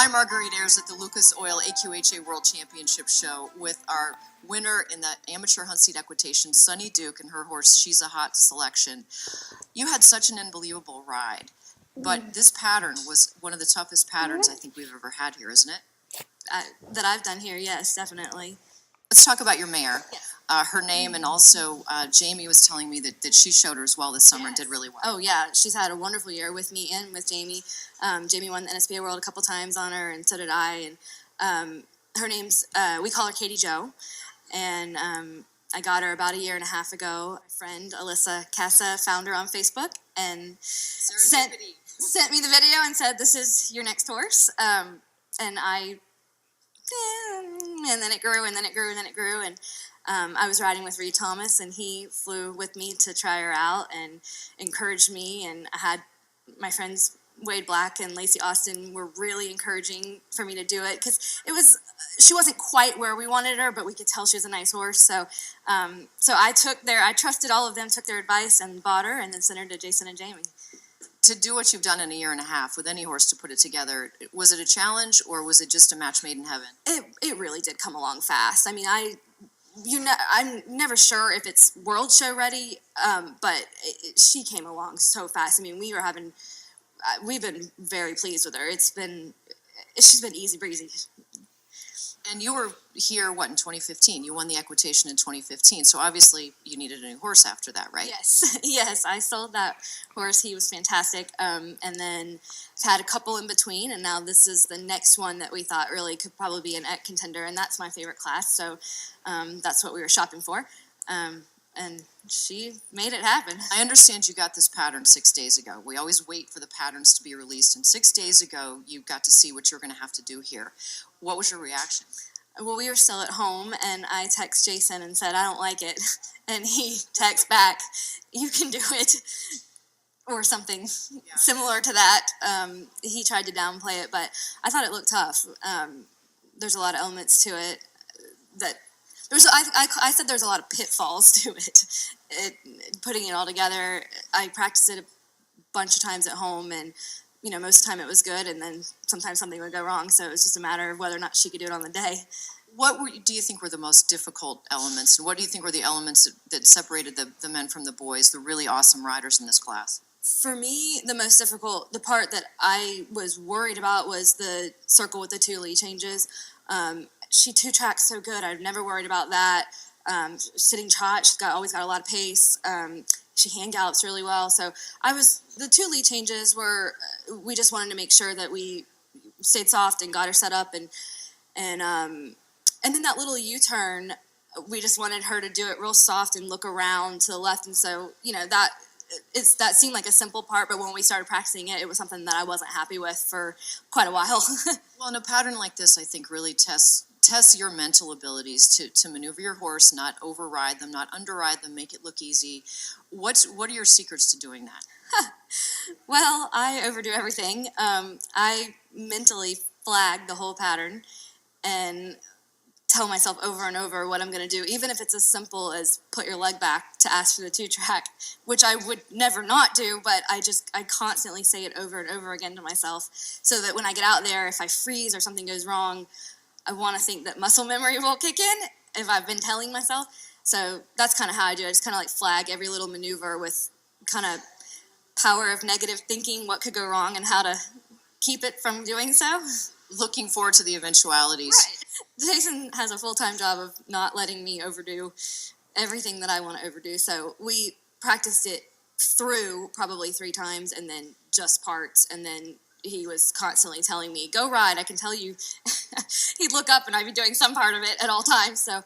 I'm Marguerite Ayers at the Lucas Oil AQHA World Championship Show with our winner in the amateur hunt seat equitation, Sunny Duke, and her horse, She's a Hot Selection. You had such an unbelievable ride, but this pattern was one of the toughest patterns I think we've ever had here, isn't it? That I've done here, yes, definitely. Let's talk about your mare. Yes. Her name, and also Jamie was telling me that she showed her as well this summer and did really well. Oh, yeah. She's had a wonderful year with me and with Jamie. Jamie won the NSBA World a couple times on her, and so did I. And her name's, we call her Katie Jo. And I got her about a year and a half ago. My friend Alyssa Casa found her on Facebook and sent me the video and said, "This is your next horse." And then it grew, and then it grew, and then it grew. And I was riding with Reed Thomas, and he flew with me to try her out and encouraged me. And I had my friends Wade Black and Lacey Austin were really encouraging for me to do it because she wasn't quite where we wanted her, but we could tell she was a nice horse. So I trusted all of them, took their advice, and bought her, and then sent her to Jason and Jamie. To do what you've done in a year and a half with any horse to put it together, was it a challenge or was it just a match made in heaven? It really did come along fast. I mean, I'm never sure if it's world show ready, but she came along so fast. I mean, we've been very pleased with her. She's been easy breezy. And you were here, in 2015? You won the Equitation in 2015, so obviously you needed a new horse after that, right? Yes, yes, I sold that horse. He was fantastic, and then I've had a couple in between, and now this is the next one that we thought really could probably be an contender, and that's my favorite class, so that's what we were shopping for, and she made it happen. I understand you got this pattern 6 days ago. We always wait for the patterns to be released, and 6 days ago you got to see what you're going to have to do here. What was your reaction? Well, we were still at home, and I text Jason and said, "I don't like it," and he texts back, "You can do it," or something similar to that. He tried to downplay it, but I thought it looked tough. There's a lot of elements to it that I said there's a lot of pitfalls to it. Putting it all together, I practiced it a bunch of times at home, and most of the time it was good, and then sometimes something would go wrong, so it was just a matter of whether or not she could do it on the day. What do you think were the most difficult elements, and what do you think were the elements that separated the men from the boys, the really awesome riders in this class? For me, the part that I was worried about was the circle with the two lead changes. She two-tracks so good, I've never worried about that. Sitting trot, she's always got a lot of pace. She hand gallops really well. So the two lead changes we just wanted to make sure that we stayed soft and got her set up. And then that little U-turn, we just wanted her to do it real soft and look around to the left. And so, that seemed like a simple part, but when we started practicing it, it was something that I wasn't happy with for quite a while. Well, in a pattern like this, I think really tests your mental abilities to maneuver your horse, not override them, not underride them, make it look easy. What are your secrets to doing that? Well, I overdo everything. I mentally flag the whole pattern and tell myself over and over what I'm going to do, even if it's as simple as put your leg back to ask for the two-track, which I would never not do, but I constantly say it over and over again to myself so that when I get out there, if I freeze or something goes wrong, I want to think that muscle memory will kick in if I've been telling myself. So that's kind of how I do it. I just kind of flag every little maneuver with kind of power of negative thinking, what could go wrong and how to keep it from doing so. Looking forward to the eventualities. Right. Jason has a full-time job of not letting me overdo everything that I want to overdo. So we practiced it through probably 3 times and then just parts, and then he was constantly telling me, "Go ride, I can tell you." He'd look up and I'd be doing some part of it at all times. So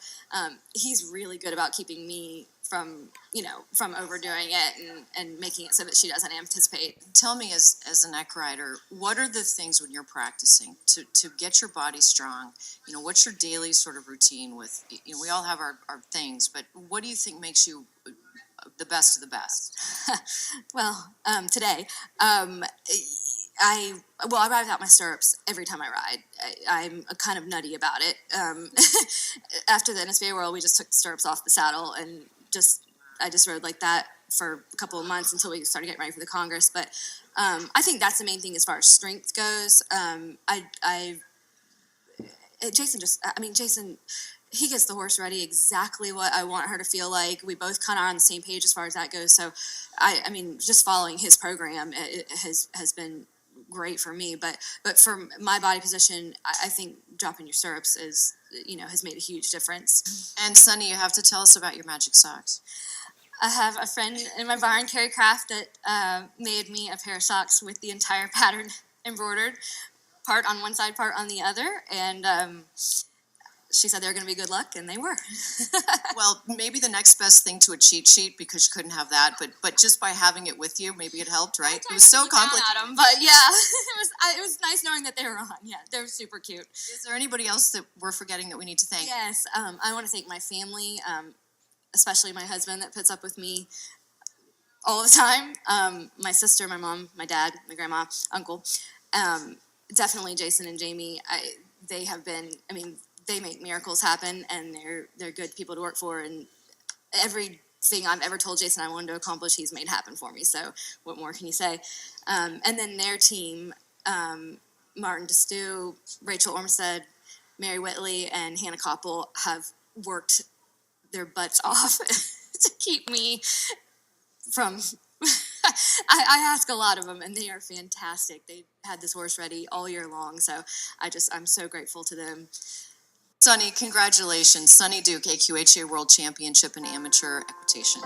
he's really good about keeping me from overdoing it and making it so that she doesn't anticipate. Tell me, as an eq rider, what are the things when you're practicing to get your body strong? What's your daily sort of routine with, we all have our things, but what do you think makes you the best of the best? Well, today, I ride without my stirrups every time I ride. I'm kind of nutty about it. After the NSBA World, we just took the stirrups off the saddle and I just rode like that for a couple of months until we started getting ready for the Congress. But I think that's the main thing as far as strength goes. Jason, he gets the horse ready exactly what I want her to feel like. We both kind of are on the same page as far as that goes. So, I mean, just following his program it has been great for me. But for my body position, I think dropping your stirrups is, has made a huge difference. And Sunny, you have to tell us about your magic socks. I have a friend in my barn, Carrie Craft, that made me a pair of socks with the entire pattern embroidered, part on one side, part on the other, and she said they were going to be good luck, and they were. Well, maybe the next best thing to a cheat sheet, because you couldn't have that, but just by having it with you, maybe it helped, right? It was so complicated. At 'em, but yeah, it was nice knowing that they were on. Yeah, they're super cute. Is there anybody else that we're forgetting that we need to thank? Yes, I want to thank my family, especially my husband that puts up with me all the time. My sister, my mom, my dad, my grandma, uncle. Definitely Jason and Jamie. They have been. I mean, they make miracles happen, and they're good people to work for. And everything I've ever told Jason I wanted to accomplish, he's made happen for me. So what more can you say? And then their team, Martin DeStew, Rachel Ormstead, Mary Whitley, and Hannah Koppel have worked their butts off to keep me from. I ask a lot of them, and they are fantastic. They've had this horse ready all year long, so I'm so grateful to them. Sunny, congratulations. Sunny Duke, AQHA World Championship in Amateur Equitation.